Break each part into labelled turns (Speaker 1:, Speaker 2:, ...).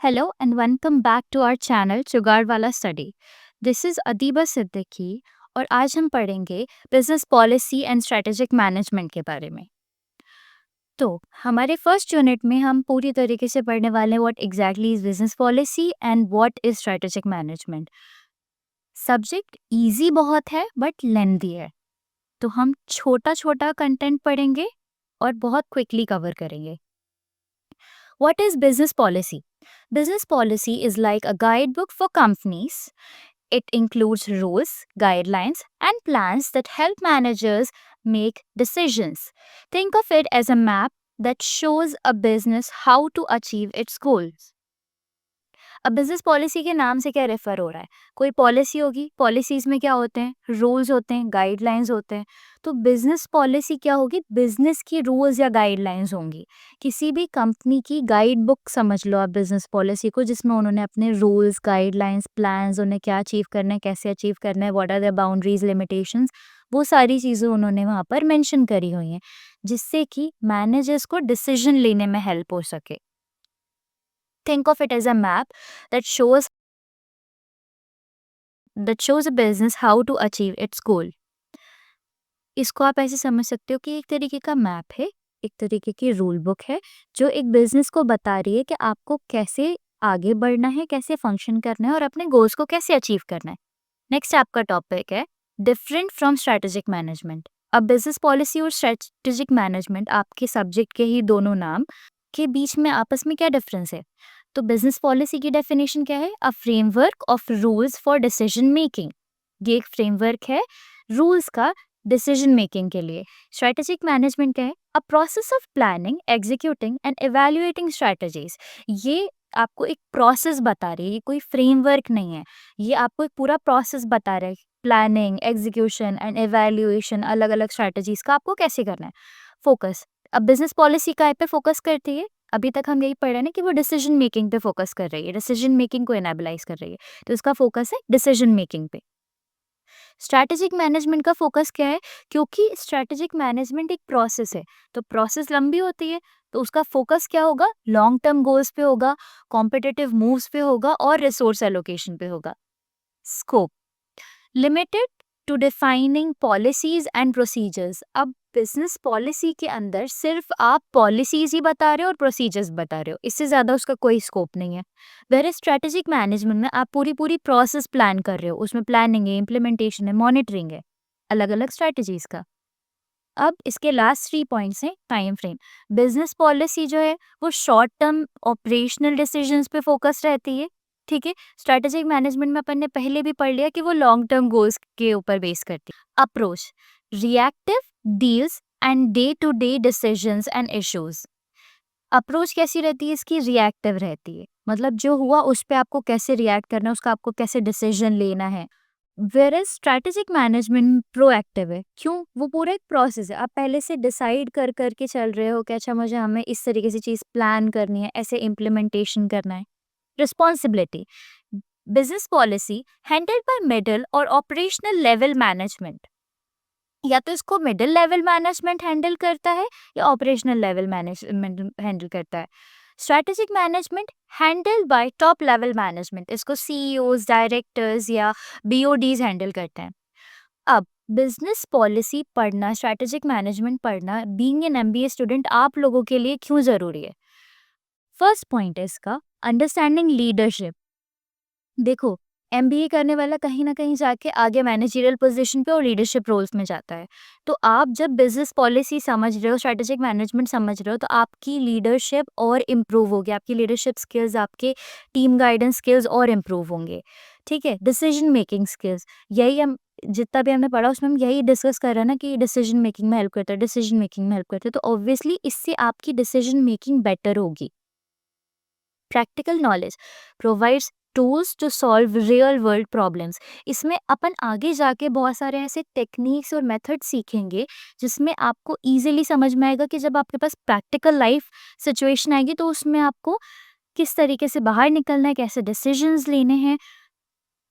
Speaker 1: Hello and welcome back to our channel जुगाड़ वाला study. This is Adiba Siddiqui और आज हम पढ़ेंगे business policy and strategic management के बारे में. तो हमारे फर्स्ट यूनिट में हम पूरी तरीके से पढ़ने वाले हैं what exactly is business policy and what is strategic management. Subject easy बहुत है बट लेंथी है, तो हम छोटा छोटा कंटेंट पढ़ेंगे और बहुत क्विकली कवर करेंगे. What is business policy? Business policy is like a guidebook for companies. It includes rules, guidelines, and plans that help managers make decisions. Think of it as a map that shows a business how to achieve its goals. अब business policy के नाम से क्या refer हो रहा है? कोई policy होगी, पॉलिसीज में क्या होते हैं? रूल्स होते हैं, गाइडलाइंस होते हैं. तो बिजनेस पॉलिसी क्या होगी? बिजनेस की रूल्स या गाइडलाइंस होंगी. किसी भी कंपनी की गाइड बुक समझ लो आप बिजनेस पॉलिसी को, जिसमें उन्होंने अपने रूल्स, गाइडलाइंस, प्लान्स, उन्हें क्या अचीव करना है, कैसे अचीव करना है, what are the boundaries, limitations, वो सारी चीज़ें उन्होंने वहाँ पर मेंशन करी हुई हैं, जिससे कि मैनेजर्स को डिसीजन लेने में हेल्प हो सके. Think of it as a map that shows a business how to achieve its goal. इसको आप ऐसे समझ सकते हो कि एक तरीके का मैप है, एक तरीके की रूल बुक है जो एक बिजनेस को बता रही है कि आपको कैसे आगे बढ़ना है, कैसे फंक्शन करना है और अपने गोल्स को कैसे अचीव करना है. नेक्स्ट आपका टॉपिक है डिफरेंट फ्रॉम स्ट्रेटेजिक मैनेजमेंट. अब बिजनेस पॉलिसी और स्ट्रेटेजिक मैनेजमेंट आपके सब्जेक्ट के ही दोनों नाम के बीच में आपस में क्या डिफरेंस है? तो बिजनेस पॉलिसी की डेफिनेशन क्या है? A framework of rules for decision making. ये एक फ्रेमवर्क है रूल्स का डिसीजन मेकिंग के लिए. स्ट्रेटेजिक मैनेजमेंट क्या है? A process of planning, executing and evaluating strategies. ये आपको एक प्रोसेस बता रही है, ये कोई फ्रेमवर्क नहीं है. ये आपको एक पूरा प्रोसेस बता रहा है, प्लानिंग, एग्जीक्यूशन एंड इवैल्यूएशन अलग अलग स्ट्रेटजीज का आपको कैसे करना है. फोकस. अब बिजनेस पॉलिसी काय पे फोकस करती है? अभी तक हम यही पढ़ रहे हैं ना कि वो डिसीजन मेकिंग पे फोकस कर रही है, डिसीजन मेकिंग को एनाबलाइज कर रही है, तो इसका फोकस है डिसीजन मेकिंग पे. स्ट्रैटेजिक मैनेजमेंट का फोकस क्या है? क्योंकि स्ट्रैटेजिक मैनेजमेंट एक प्रोसेस है, तो प्रोसेस लंबी होती है, तो उसका फोकस क्या होगा? लॉन्ग टर्म गोल्स पे होगा, कॉम्पिटिटिव मूव्स पे होगा और रिसोर्स एलोकेशन पे होगा. Scope. Limited to defining policies and procedures. अब बिजनेस पॉलिसी के अंदर सिर्फ आप पॉलिसीज ही बता रहे हो और प्रोसीजर्स बता रहे हो, इससे ज़्यादा उसका कोई स्कोप नहीं है. वेर स्ट्रेटेजिक मैनेजमेंट में आप पूरी पूरी प्रोसेस प्लान कर रहे हो, उसमें प्लानिंग है, इम्प्लीमेंटेशन है, मॉनिटरिंग है, अलग अलग स्ट्रेटजीज का. अब इसके लास्ट 3 पॉइंट्स हैं. Time frame. बिजनेस पॉलिसी जो है वो शॉर्ट टर्म ऑपरेशनल डिसीजंस पे फोकस रहती है, ठीक है. स्ट्रेटेजिक मैनेजमेंट में अपन ने पहले भी पढ़ लिया कि वो लॉन्ग टर्म गोल्स के ऊपर बेस करती है. Approach. Reactive deals and day to day decisions and issues. Approach कैसी रहती है इसकी? रिएक्टिव रहती है, मतलब जो हुआ उस पर आपको कैसे रिएक्ट करना है, उसका आपको कैसे डिसीजन लेना है. Whereas strategic management proactive है. क्यों? वो पूरा एक प्रोसेस है, आप पहले से डिसाइड कर करके चल रहे हो कि अच्छा मुझे हमें इस तरीके से चीज़ प्लान करनी है, ऐसे इम्प्लीमेंटेशन करना है. Responsibility. Business policy handled by middle और ऑपरेशनल लेवल मैनेजमेंट. या तो इसको मिडिल लेवल मैनेजमेंट हैंडल करता है या ऑपरेशनल लेवल मैनेजमेंट हैंडल करता है. Strategic management handle bye top level management. इसको सीईओज, डायरेक्टर्स या बीओडीज हैंडल करते हैं. अब बिजनेस पॉलिसी पढ़ना, स्ट्रैटेजिक मैनेजमेंट पढ़ना बीइंग एन एमबीए स्टूडेंट आप लोगों के लिए क्यों ज़रूरी है? फर्स्ट पॉइंट है इसका अंडरस्टैंडिंग लीडरशिप. देखो, एमबीए करने वाला कहीं ना कहीं जाके आगे मैनेजरियल पोजीशन पे और लीडरशिप रोल्स में जाता है. तो आप जब बिजनेस पॉलिसी समझ रहे हो, स्ट्रेटेजिक मैनेजमेंट समझ रहे हो, तो आपकी लीडरशिप और इम्प्रूव होगी, आपकी लीडरशिप स्किल्स, आपके टीम गाइडेंस स्किल्स और इम्प्रूव होंगे, ठीक है. डिसीजन मेकिंग स्किल्स, यही हम जितना भी हमने पढ़ा उसमें हम यही डिस्कस कर रहे हैं ना कि डिसीजन मेकिंग में हेल्प करता है, डिसीजन मेकिंग में हेल्प करता है, तो ऑब्वियसली इससे आपकी डिसीजन मेकिंग बेटर होगी. Practical knowledge provides tools to solve real world problems. इसमें अपन आगे जाके बहुत सारे ऐसे टेक्निक्स और मेथड सीखेंगे जिसमें आपको इजीली समझ में आएगा कि जब आपके पास प्रैक्टिकल लाइफ सिचुएशन आएगी तो उसमें आपको किस तरीके से बाहर निकलना है, कैसे डिसीजंस लेने हैं,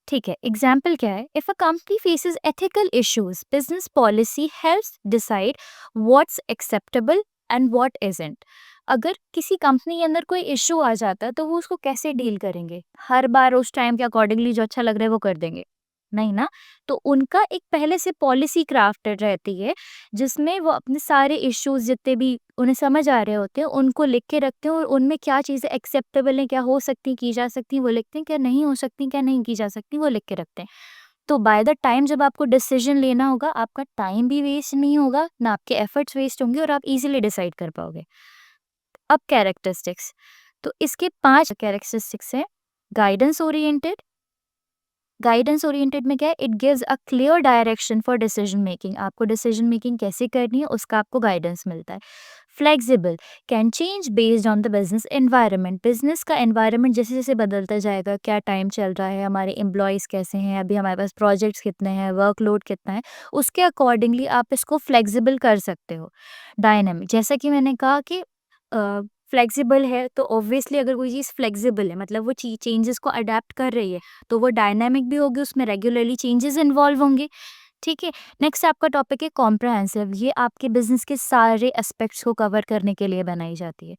Speaker 1: ठीक है. एग्जाम्पल क्या है? If a company faces ethical issues, business policy helps decide what's acceptable and what isn't. अगर किसी कंपनी के अंदर कोई इश्यू आ जाता है तो वो उसको कैसे डील करेंगे? हर बार उस टाइम के अकॉर्डिंगली जो अच्छा लग रहा है वो कर देंगे? नहीं ना। तो उनका एक पहले से पॉलिसी क्राफ्टेड रहती है, जिसमें वो अपने सारे इश्यूज़ जितने भी उन्हें समझ आ रहे होते हैं, उनको लिख के रखते हैं और उनमें क्या चीज़ें एक्सेप्टेबल हैं, क्या हो सकती हैं, की जा सकती हैं, वो लिखते हैं, क्या नहीं हो सकती, क्या नहीं की जा सकती, वो लिख के रखते हैं। तो बाय द टाइम जब आपको डिसीजन लेना होगा, आपका टाइम भी वेस्ट नहीं होगा, ना आपके एफर्ट्स वेस्ट होंगे और आप इज़िली डिसाइड कर पाओगे। अब कैरेक्टरिस्टिक्स, तो इसके 5 कैरेक्टरिस्टिक्स हैं। गाइडेंस ओरिएंटेड, गाइडेंस ओरिएंटेड में क्या है, it gives a clear direction for decision making, आपको डिसीजन मेकिंग कैसे करनी है उसका आपको गाइडेंस मिलता है। Flexible, can change based on the business environment, business का एनवायरनमेंट जैसे जैसे बदलता जाएगा, क्या टाइम चल रहा है, हमारे एम्प्लॉयज़ कैसे हैं, अभी हमारे पास प्रोजेक्ट्स कितने हैं, वर्कलोड कितना है, उसके अकॉर्डिंगली आप इसको फ्लेक्सिबल कर सकते हो। डायनामिक, जैसा कि मैंने कहा कि फ्लेक्सिबल है तो ऑब्वियसली अगर कोई चीज़ फ्लेक्सिबल है मतलब वो चेंजेस को अडेप्ट कर रही है, तो वो डायनामिक भी होगी, उसमें रेगुलरली चेंजेस इन्वॉल्व होंगे। ठीक है। नेक्स्ट आपका टॉपिक है कॉम्प्रहेंसिव, ये आपके बिजनेस के सारे एस्पेक्ट्स को कवर करने के लिए बनाई जाती है।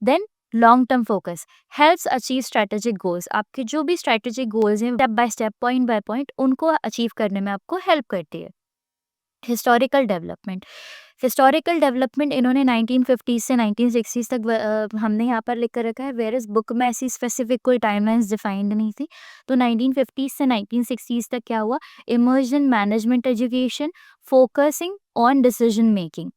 Speaker 1: Then long term focus helps achieve strategic goals, आपके जो भी स्ट्रेटेजिक गोल्स हैं step by step point by point उनको अचीव करने में आपको हेल्प करती है। हिस्टोरिकल डेवलपमेंट, हिस्टोरिकल डेवलपमेंट इन्होंने 1950 से 1960 तक हमने यहाँ पर लिख कर रखा है, वेयर इज बुक में ऐसी स्पेसिफिक कोई टाइमलाइंस डिफाइंड नहीं थी। तो 1950 से 1960 तक क्या हुआ, immersion management education focusing on decision making.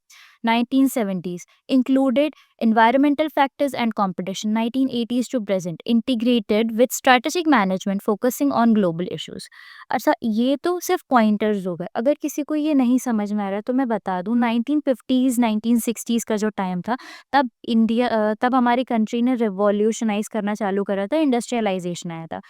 Speaker 1: 1970s included environmental factors and competition. 1980s to present integrated with strategic management focusing on global issues. अच्छा, ये तो सिर्फ पॉइंटर्स हो गए, अगर किसी को ये नहीं समझ में आ रहा तो मैं बता दूं 1950s 1960s का जो टाइम था, तब हमारी कंट्री ने रिवॉल्यूशनाइज करना चालू करा था, इंडस्ट्रियलाइजेशन आया था।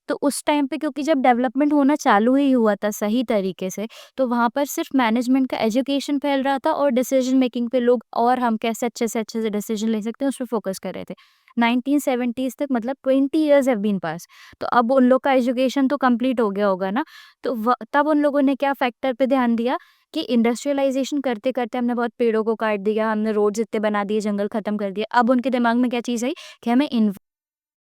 Speaker 1: तो उस टाइम पे क्योंकि जब डेवलपमेंट होना चालू ही हुआ था सही तरीके से, तो वहाँ पर सिर्फ मैनेजमेंट का एजुकेशन फैल रहा था और डिसीजन मेकिंग पे लोग और हम कैसे अच्छे से डिसीजन ले सकते हैं उस पे फोकस कर रहे थे। 1970s तक मतलब 20 इयर्स हैव बीन पास, तो अब उन लोग का एजुकेशन तो कंप्लीट हो गया होगा ना। तो तब उन लोगों ने क्या फैक्टर पे ध्यान दिया कि इंडस्ट्रियलाइजेशन करते करते हमने बहुत पेड़ों को काट दिया, हमने रोड्स इतने बना दिए, जंगल खत्म कर दिए। अब उनके दिमाग में क्या चीज़ आई कि हमें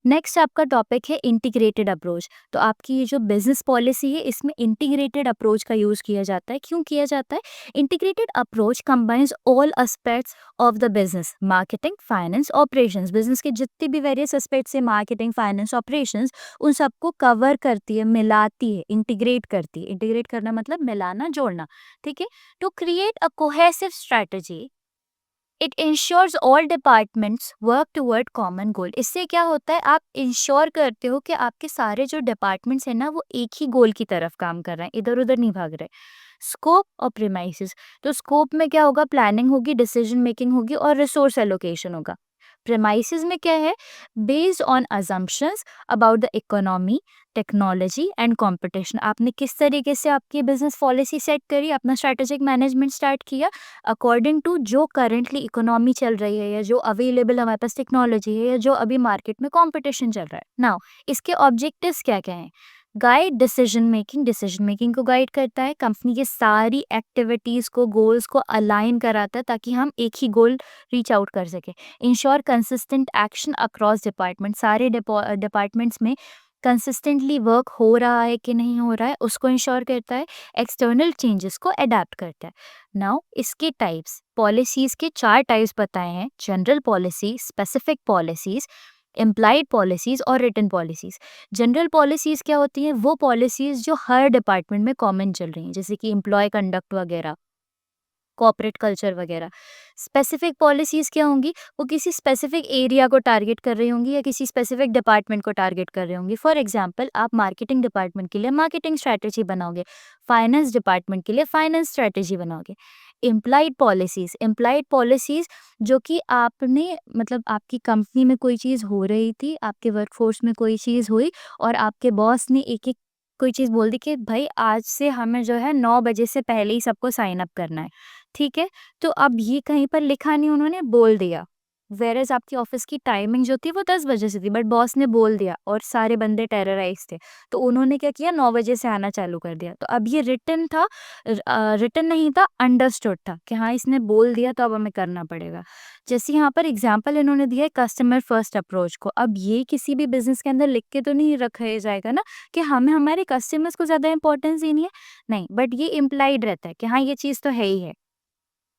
Speaker 1: नेक्स्ट आपका टॉपिक है इंटीग्रेटेड अप्रोच। तो आपकी ये जो बिजनेस पॉलिसी है इसमें इंटीग्रेटेड अप्रोच का यूज़ किया जाता है। क्यों किया जाता है? Integrated approach combines all aspects of the business, marketing, finance, operations. Business के जितने भी वेरियस एस्पेक्ट्स है, मार्केटिंग, फाइनेंस, ऑपरेशंस, उन सबको कवर करती है, मिलाती है, इंटीग्रेट करती है। इंटीग्रेट करना मतलब मिलाना, जोड़ना। ठीक है। To create a cohesive strategy, it ensures all departments work toward common goal. इससे क्या होता है, आप इंश्योर करते हो कि आपके सारे जो डिपार्टमेंट्स हैं ना वो एक ही गोल की तरफ काम कर रहे हैं, इधर उधर नहीं भाग रहे। स्कोप और प्रीमाइसेस, तो स्कोप में क्या होगा, प्लानिंग होगी, डिसीजन मेकिंग होगी और रिसोर्स एलोकेशन होगा। प्रीमाइसेस में क्या है, based on assumptions about the economy, technology and competition. आपने किस तरीके से आपकी बिजनेस पॉलिसी सेट करी, अपना स्ट्रेटेजिक मैनेजमेंट स्टार्ट किया अकॉर्डिंग टू जो करंटली इकोनॉमी चल रही है या जो अवेलेबल हमारे पास टेक्नोलॉजी है या जो अभी मार्केट में कंपटीशन चल रहा है। नाउ इसके ऑब्जेक्टिव्स क्या क्या हैं? Guide decision making, decision making को गाइड करता है, कंपनी के सारी एक्टिविटीज को, गोल्स को अलाइन कराता है ताकि हम एक ही गोल रीच आउट कर सके। Ensure consistent action across department, सारे डिपार्टमेंट्स में कंसिस्टेंटली वर्क हो रहा है कि नहीं हो रहा है उसको इंश्योर करता है। एक्सटर्नल चेंजेस को अडेप्ट करता है। नाउ इसके टाइप्स, पॉलिसीज के 4 टाइप्स बताए हैं, general policy, specific policies, implied policies और रिटन पॉलिसीज। जनरल पॉलिसीज क्या होती हैं, वो पॉलिसीज जो हर डिपार्टमेंट में कॉमन चल रही हैं, जैसे कि एम्प्लॉय कंडक्ट वगैरह, कॉर्पोरेट कल्चर वगैरह। स्पेसिफिक पॉलिसीज़ क्या होंगी, वो किसी स्पेसिफिक एरिया को टारगेट कर रही होंगी या किसी स्पेसिफिक डिपार्टमेंट को टारगेट कर रही होंगी। फॉर एग्जांपल, आप मार्केटिंग डिपार्टमेंट के लिए मार्केटिंग स्ट्रैटेजी बनाओगे, फाइनेंस डिपार्टमेंट के लिए फाइनेंस स्ट्रैटेजी बनाओगे। इम्प्लाइड पॉलिसीज़ जो कि आपने मतलब आपकी कंपनी में कोई चीज़ हो रही थी, आपके वर्कफोर्स में कोई चीज़ हुई और आपके बॉस ने एक एक कोई चीज़ बोल दी कि भाई आज से हमें जो है 9 बजे से पहले ही सबको साइन अप करना है। ठीक है? तो अब ये कहीं पर लिखा नहीं, उन्होंने बोल दिया। वेयरएज़ आपकी ऑफ़िस की टाइमिंग जो थी वो 10 बजे से थी, बट बॉस ने बोल दिया और सारे बंदे टेरराइज़ थे। तो उन्होंने क्या किया, 9 बजे से आना चालू कर दिया। तो अब ये रिटन था, रिटन नहीं था, अंडरस्टूड था कि हाँ, इसने बोल दिया तो अब हमें करना पड़ेगा। जैसे यहाँ पर एग्ज़ाम्पल इन्होंने दिया है कस्टमर फर्स्ट अप्रोच को। अब ये किसी भी बिज़नेस के अंदर लिख के तो नहीं रखा जाएगा ना कि हमें हमारे कस्टमर्स को ज़्यादा इम्पोर्टेंस देनी है। नहीं, बट ये इम्प्लाइड रहता है कि हाँ, ये चीज़ तो है ही है।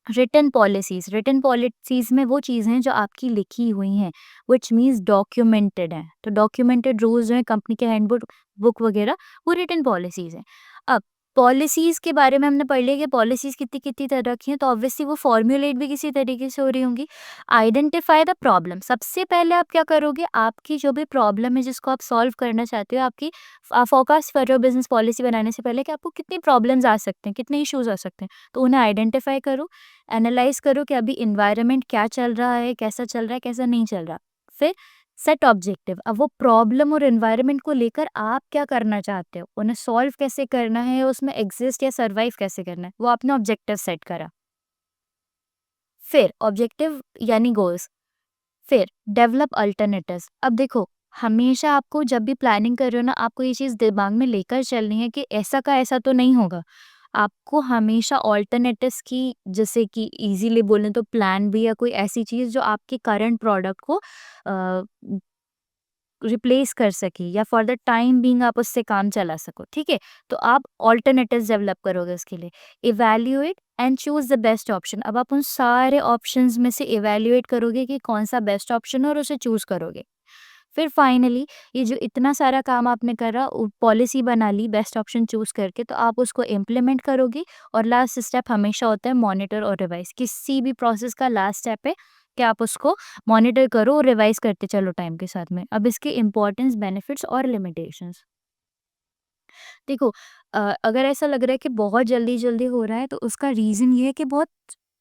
Speaker 1: रिटन पॉलिसीज़ में वो चीज़ें हैं जो आपकी लिखी हुई हैं, व्हिच मीन्स डॉक्यूमेंटेड हैं। तो डॉक्यूमेंटेड रूल्स जो हैं कंपनी के हैंडबुक बुक वगैरह, वो रिटन पॉलिसीज़ हैं। अब पॉलिसीज़ के बारे में हमने पढ़ लिया कि पॉलिसीज़ कितनी-कितनी तरह की हैं, तो ऑब्वियसली वो फ़ॉर्म्युलेट भी किसी तरीके से हो रही होंगी। आइडेंटिफाई द प्रॉब्लम, सबसे पहले आप क्या करोगे, आपकी जो भी प्रॉब्लम है जिसको आप सॉल्व करना चाहते हो, आपकी फ़ोरकास्ट कर रहे हो बिज़नेस पॉलिसी बनाने से पहले कि आपको कितनी प्रॉब्लम्स आ सकते हैं, कितने इश्यूज़ आ सकते हैं, तो उन्हें आइडेंटिफाई करो। एनालाइज़ करो कि अभी एनवायरनमेंट क्या चल रहा है, कैसा चल रहा है, कैसा नहीं चल रहा। फिर सेट ऑब्जेक्टिव, अब वो प्रॉब्लम और एनवायरनमेंट को लेकर आप क्या करना चाहते हो, उन्हें सॉल्व कैसे करना है, उसमें एग्ज़िस्ट या सर्वाइव कैसे करना है, वो आपने ऑब्जेक्टिव सेट करा। फिर ऑब्जेक्टिव यानी गोल्स, फिर डेवलप अल्टरनेटिव्स। अब देखो, हमेशा आपको जब भी प्लानिंग कर रहे हो ना, आपको ये चीज़ दिमाग में लेकर चलनी है कि ऐसा का ऐसा तो नहीं होगा। आपको हमेशा अल्टरनेटिव्स की, जैसे कि इज़िली बोलें तो प्लान बी या कोई ऐसी चीज़ जो आपके करंट प्रोडक्ट को अ, रिप्लेस कर सके या फॉर द टाइम बीइंग आप उससे काम चला सको, ठीक है? तो आप अल्टरनेटिव्स डेवलप करोगे उसके लिए। Evaluate and choose the best option, अब आप उन सारे ऑप्शंस में से इवैल्यूएट करोगे कि कौन-सा बेस्ट ऑप्शन है और उसे चूज़ करोगे। फिर फाइनली ये जो इतना सारा काम आपने करा, पॉलिसी बना ली बेस्ट ऑप्शन चूज़ करके, तो आप उसको इम्प्लीमेंट करोगे। और लास्ट स्टेप हमेशा होता है मॉनिटर और रिवाइज़। किसी भी प्रोसेस का लास्ट स्टेप है कि आप उसको मॉनिटर करो और रिवाइज़ करते चलो टाइम के साथ में। अब इसके इम्पोर्टेंस, बेनिफिट्स और लिमिटेशंस। देखो, अगर ऐसा लग रहा है कि बहुत जल्दी-जल्दी हो रहा है, तो उसका रीज़न ये है कि बहुत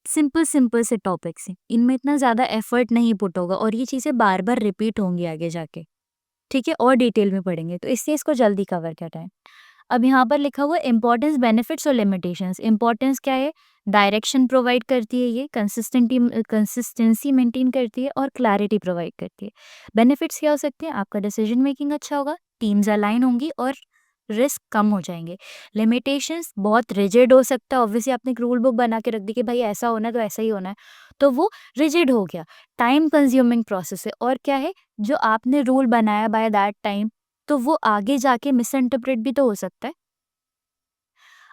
Speaker 1: सिंपल-सिंपल से टॉपिक्स हैं। इनमें इतना ज़्यादा एफर्ट नहीं पुट होगा और ये चीज़ें बार-बार रिपीट होंगी आगे जाके। ठीक है? और डिटेल में पढ़ेंगे, तो इससे इसको जल्दी कवर करना है। अब यहाँ पर लिखा हुआ है इम्पोर्टेंस, बेनिफिट्स और लिमिटेशंस। इम्पोर्टेंस क्या है? डायरेक्शन प्रोवाइड करती है ये, कंसिस्टेंसी मेंटेन करती है और क्लैरिटी प्रोवाइड करती है। बेनिफिट्स क्या हो सकते हैं? आपका डिसीजन मेकिंग अच्छा होगा, टीम्स अलाइन होंगी और रिस्क कम हो जाएँगे। लिमिटेशंस बहुत रिजिड हो सकता है, ऑब्वियसली आपने एक रूल बुक बना के रख दी कि भाई ऐसा होना है तो ऐसा ही होना है, तो वो रिजिड हो गया। टाइम कंज्यूमिंग प्रोसेस है। और क्या है? जो आपने रूल बनाया बाय दैट टाइम, तो वो आगे जाके मिसइंटरप्रेट भी तो हो सकता है।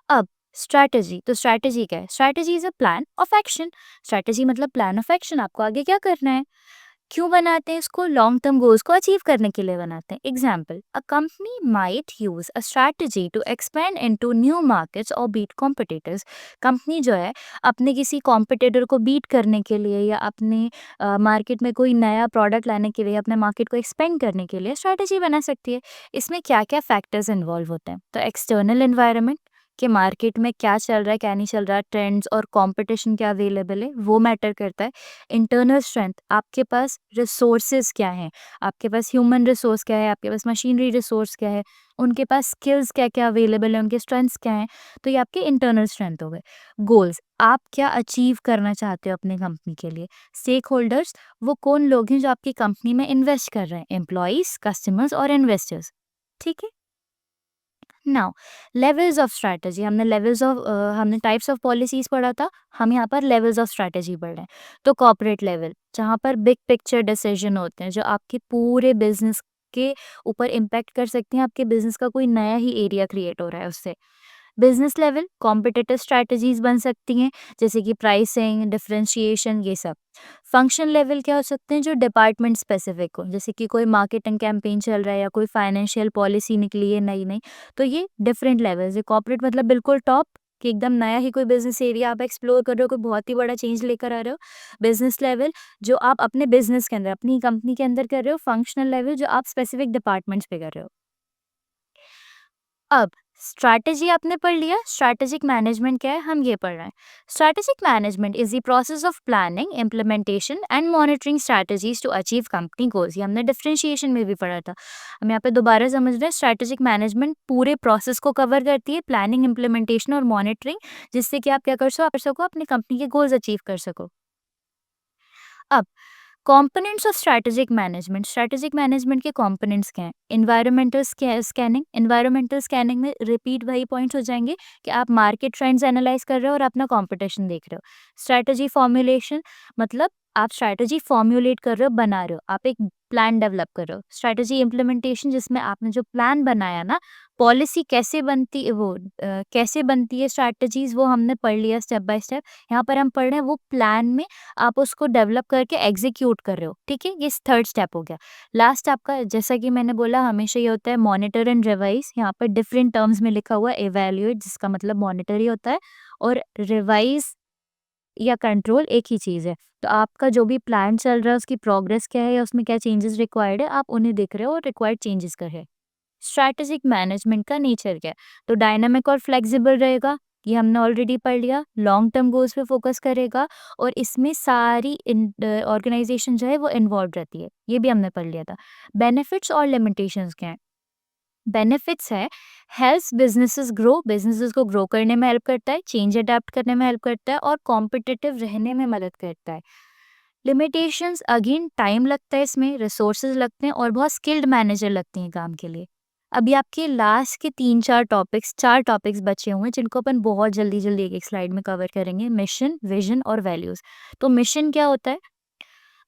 Speaker 1: अब स्ट्रैटेजी, तो स्ट्रैटेजी क्या है? Strategy is a plan of action. Strategy मतलब प्लान ऑफ एक्शन, आपको आगे क्या करना है। क्यों बनाते हैं इसको? लॉन्ग टर्म गोल्स को अचीव करने के लिए बनाते हैं। Example, a company might use a strategy to expand into new markets और बीट कॉम्पिटिटर्स। कंपनी जो है, अपने किसी कॉम्पिटिटर को बीट करने के लिए या अपने मार्केट में कोई नया प्रोडक्ट लाने के लिए, अपने मार्केट को एक्सपेंड करने के लिए स्ट्रैटेजी बना सकती है। इसमें क्या क्या फैक्टर्स इन्वॉल्व होते हैं? तो एक्सटर्नल एनवायरनमेंट, कि मार्केट में क्या चल रहा है, क्या नहीं चल रहा है, ट्रेंड्स और कंपटीशन क्या अवेलेबल है, वो मैटर करता है। इंटरनल स्ट्रेंथ, आपके पास रिसोर्सेज क्या हैं, आपके पास ह्यूमन रिसोर्स क्या है, आपके पास मशीनरी रिसोर्स क्या है, उनके पास स्किल्स क्या क्या अवेलेबल है, उनके स्ट्रेंथ्स क्या हैं। तो ये आपके इंटरनल स्ट्रेंथ हो गए। गोल्स, आप क्या अचीव करना चाहते हो अपनी कंपनी के लिए। स्टेक होल्डर्स, वो कौन लोग हैं जो आपकी कंपनी में इन्वेस्ट कर रहे हैं, एम्प्लॉयज़, कस्टमर्स और इन्वेस्टर्स। ठीक है। नाउ, लेवल्स ऑफ स्ट्रैटेजी, हमने टाइप्स ऑफ पॉलिसीज पढ़ा था, हम यहाँ पर लेवल्स ऑफ स्ट्रैटेजी पढ़ रहे हैं। तो कॉर्पोरेट लेवल, जहाँ पर बिग पिक्चर डिसीजन होते हैं जो आपके पूरे बिजनेस के ऊपर इम्पैक्ट कर सकते हैं, आपके बिजनेस का कोई नया ही एरिया क्रिएट हो रहा है उससे। बिजनेस लेवल, कॉम्पिटिटिव स्ट्रैटेजीज बन सकती हैं, जैसे कि प्राइसिंग, डिफरेंशिएशन, ये सब। फंक्शन लेवल क्या हो सकते हैं? जो डिपार्टमेंट स्पेसिफिक हो, जैसे कि कोई मार्केटिंग कैंपेन चल रहा है या कोई फाइनेंशियल पॉलिसी निकली है नई नई, तो ये डिफरेंट लेवल्स है। कॉर्पोरेट मतलब बिल्कुल टॉप, कि एकदम नया ही कोई बिजनेस एरिया आप एक्सप्लोर कर रहे हो, कोई बहुत ही बड़ा चेंज लेकर आ रहे हो। बिजनेस लेवल, जो आप अपने बिजनेस के अंदर, अपनी कंपनी के अंदर कर रहे हो। फंक्शनल लेवल, जो आप स्पेसिफिक डिपार्टमेंट्स पे कर रहे हो। अब स्ट्रैटेजी आपने पढ़ लिया, स्ट्रैटेजिक मैनेजमेंट क्या है हम ये पढ़ रहे हैं। Strategic management is the process of planning, implementation and monitoring strategies to achieve company goals. ये हमने डिफरेंशिएशन में भी पढ़ा था, हम यहाँ पे दोबारा समझ रहे हैं। स्ट्रैटेजिक मैनेजमेंट पूरे प्रोसेस को कवर करती है, प्लानिंग, इम्प्लीमेंटेशन और मॉनिटरिंग, जिससे कि आप क्या कर सको, अपनी कंपनी के गोल्स अचीव कर सको। अब कंपोनेंट्स ऑफ स्ट्रैटेजिक मैनेजमेंट के कंपोनेंट्स क्या हैं? एनवायरमेंटल स्कैनिंग में रिपीट वही पॉइंट्स हो जाएंगे कि आप मार्केट ट्रेंड्स एनालाइज कर रहे हो और अपना कंपटीशन देख रहे हो। स्ट्रैटेजी फॉर्मुलेशन मतलब आप स्ट्रैटेजी फॉर्मुलेट कर रहे हो, बना रहे हो, आप एक प्लान डेवलप कर रहे हो। स्ट्रैटेजी इम्प्लीमेंटेशन जिसमें आपने जो प्लान बनाया ना, पॉलिसी कैसे बनती है, स्ट्रैटेजीज वो हमने पढ़ लिया स्टेप बाय स्टेप। यहाँ पर हम पढ़ रहे हैं वो प्लान में आप उसको डेवलप करके एग्जीक्यूट कर रहे हो, ठीक है। ये थर्ड स्टेप हो गया। लास्ट आपका, जैसा कि मैंने बोला, हमेशा ये होता है मॉनिटर एंड रिवाइज। यहाँ पर डिफरेंट टर्म्स में लिखा हुआ है, एवेल्युएट जिसका मतलब मॉनिटर ही होता है, और रिवाइज या कंट्रोल एक ही चीज़ है। तो आपका जो भी प्लान चल रहा है उसकी प्रोग्रेस क्या है या उसमें क्या चेंजेस रिक्वायर्ड है, आप उन्हें देख रहे हो और रिक्वायर्ड चेंजेस कर रहे हैं। स्ट्रैटेजिक मैनेजमेंट का नेचर क्या है? तो डायनामिक और फ्लेक्सिबल रहेगा, ये हमने ऑलरेडी पढ़ लिया। लॉन्ग टर्म गोल्स पे फोकस करेगा और इसमें सारी ऑर्गेनाइजेशन जो है वो इन्वॉल्व रहती है, ये भी हमने पढ़ लिया था। बेनिफिट्स और लिमिटेशंस क्या है? बेनिफिट्स है, हेल्प्स बिजनेसेस को ग्रो करने में हेल्प करता है, चेंज अडेप्ट करने में हेल्प करता है और कॉम्पिटिटिव रहने में मदद करता है। लिमिटेशंस, अगेन टाइम लगता है, इसमें रिसोर्सेज लगते हैं और बहुत स्किल्ड मैनेजर लगते हैं काम के लिए। अभी आपके लास्ट के 4 टॉपिक्स बचे हुए हैं जिनको अपन बहुत जल्दी जल्दी एक एक स्लाइड में कवर करेंगे। मिशन, विजन और वैल्यूज। तो मिशन क्या होता है?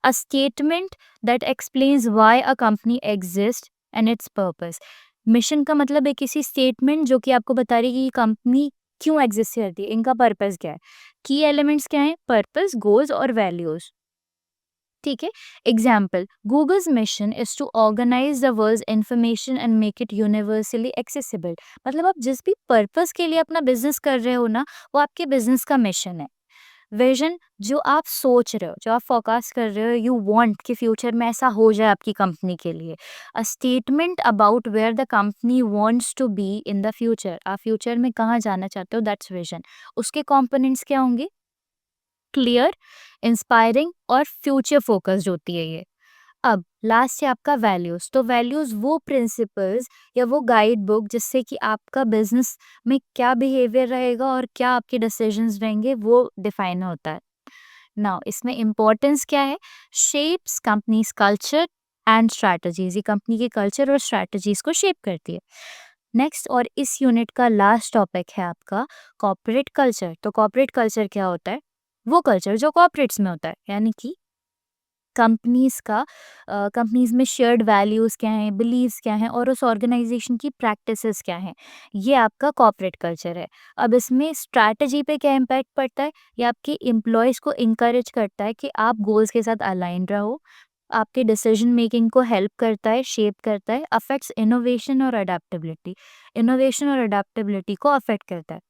Speaker 1: A statement that explains why a company exist and it's purpose. Mission का मतलब है किसी स्टेटमेंट जो कि आपको बता रही है कि ये कंपनी क्यों एग्जिस्ट करती है, इनका पर्पस क्या है। की एलिमेंट्स क्या है? पर्पस, गोल्स और वैल्यूज, ठीक है। Example, Google's mission is to organise the world's information and make it universally accessible. मतलब आप जिस भी पर्पस के लिए अपना बिजनेस कर रहे हो ना, वो आपके बिजनेस का मिशन है। विजन, जो आप सोच रहे हो, जो आप फोकस कर रहे हो, यू वांट कि फ्यूचर में ऐसा हो जाए आपकी कंपनी के लिए। A statement about where the company wants to be in the future, आप फ्यूचर में कहाँ जाना चाहते हो, दैट्स विजन। उसके कंपोनेंट्स क्या होंगे? क्लियर, इंस्पायरिंग और फ्यूचर फोकस्ड होती है ये। अब लास्ट है आपका वैल्यूज। तो वैल्यूज वो प्रिंसिपल्स या वो गाइड बुक जिससे कि आपका बिजनेस में क्या बिहेवियर रहेगा और क्या आपके डिसीजंस रहेंगे वो डिफाइन होता है। नाउ इसमें इम्पोर्टेंस क्या है? Shapes companies culture and strategies, ये कंपनी के कल्चर और स्ट्रैटेजीज को शेप करती है। नेक्स्ट और इस यूनिट का लास्ट टॉपिक है आपका कॉर्पोरेट कल्चर। तो कॉर्पोरेट कल्चर क्या होता है? वो कल्चर जो कॉर्पोरेट्स में होता है, यानी कि कंपनीज में शेयर्ड वैल्यूज क्या हैं, बिलीव्स क्या हैं और उस ऑर्गेनाइजेशन की प्रैक्टिसेस क्या हैं, ये आपका कॉर्पोरेट कल्चर है। अब इसमें स्ट्रैटेजी पे क्या इम्पैक्ट पड़ता है? ये आपके एम्प्लॉयज़ को इंकरेज करता है कि आप गोल्स के साथ अलाइन रहो, आपके डिसीजन मेकिंग को हेल्प करता है, शेप करता है, अफेक्ट्स इनोवेशन और अडेप्टेबिलिटी को अफेक्ट करता है।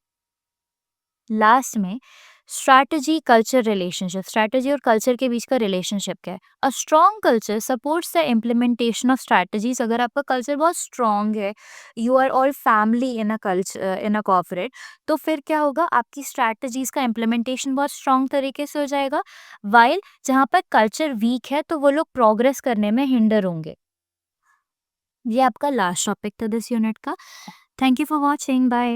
Speaker 1: लास्ट में स्ट्रैटेजी और कल्चर के बीच का रिलेशनशिप क्या है? A strong culture supports the implementation of strategies. अगर आपका कल्चर बहुत स्ट्रॉन्ग है, you are all family in a culture, in a corporate, तो फिर क्या होगा? आपकी स्ट्रैटेजीज का इम्प्लीमेंटेशन बहुत स्ट्रॉन्ग तरीके से हो जाएगा। वाइल जहाँ पर कल्चर वीक है तो वो लोग प्रोग्रेस करने में हिंडर होंगे। ये आपका लास्ट टॉपिक था दिस यूनिट का। Thank you for watching, bye.